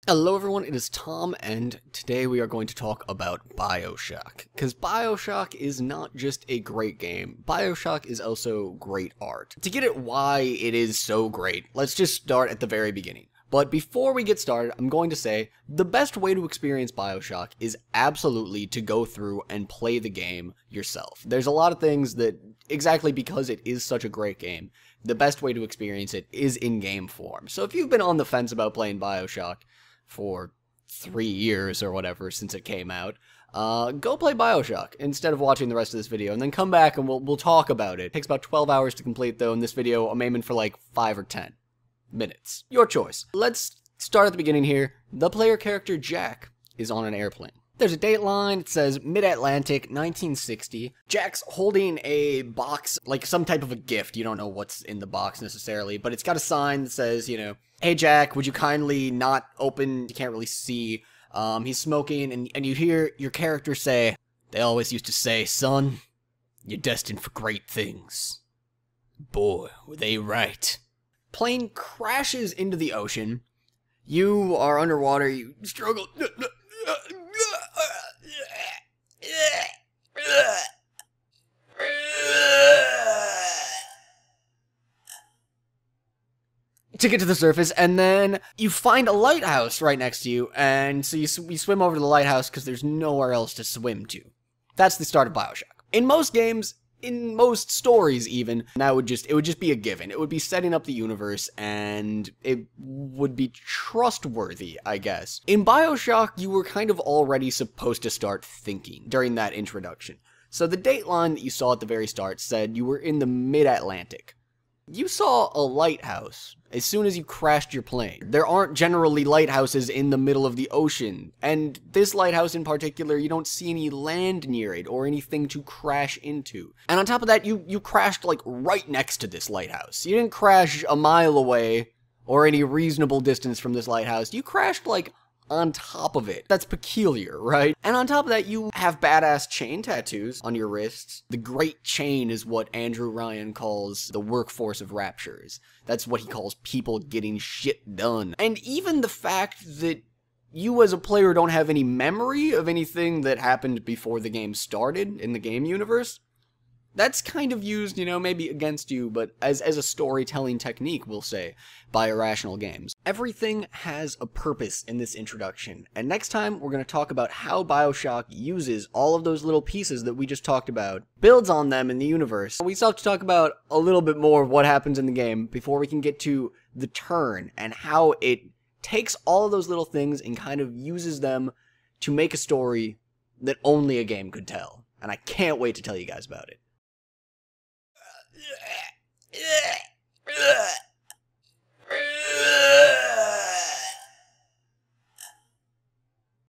Hello everyone, it is Tom, and today we are going to talk about Bioshock. Because Bioshock is not just a great game, Bioshock is also great art. To get at why it is so great, let's just start at the very beginning. But before we get started, I'm going to say, the best way to experience Bioshock is absolutely to go through and play the game yourself. There's a lot of things that, exactly because it is such a great game, the best way to experience it is in game form. So if you've been on the fence about playing Bioshock for 3 years or whatever since it came out, go play Bioshock instead of watching the rest of this video, and then come back and we'll talk about it. It takes about 12 hours to complete, though. In this video, I'm aiming for like 5 or 10 minutes. Your choice. Let's start at the beginning here. The player character, Jack, is on an airplane. There's a dateline. It says Mid-Atlantic, 1960. Jack's holding a box, like some type of a gift. You don't know what's in the box necessarily, but it's got a sign that says, you know, "Hey Jack, would you kindly not open?" You can't really see. He's smoking, and you hear your character say, "They always used to say, son, you're destined for great things." Boy, were they right. Plane crashes into the ocean. You are underwater. You struggle to get to the surface, and then you find a lighthouse right next to you, and so you swim over to the lighthouse because there's nowhere else to swim to. That's the start of Bioshock. In most games, in most stories even, it would just be a given. It would be setting up the universe, and it would be trustworthy, I guess. In Bioshock, you were kind of already supposed to start thinking during that introduction. So the dateline that you saw at the very start said you were in the Mid-Atlantic. You saw a lighthouse as soon as you crashed your plane. There aren't generally lighthouses in the middle of the ocean, and this lighthouse in particular, you don't see any land near it or anything to crash into. And on top of that, you crashed like right next to this lighthouse. You didn't crash a mile away or any reasonable distance from this lighthouse. You crashed like on top of it. That's peculiar, right? And on top of that, you have badass chain tattoos on your wrists. The Great Chain is what Andrew Ryan calls the workforce of raptures. That's what he calls people getting shit done. And even the fact that you as a player don't have any memory of anything that happened before the game started in the game universe, that's kind of used, you know, maybe against you, but as a storytelling technique, we'll say, by Irrational Games. Everything has a purpose in this introduction, and next time we're going to talk about how Bioshock uses all of those little pieces that we just talked about, builds on them in the universe. We still have to talk about a little bit more of what happens in the game before we can get to the turn and how it takes all of those little things and kind of uses them to make a story that only a game could tell. And I can't wait to tell you guys about it.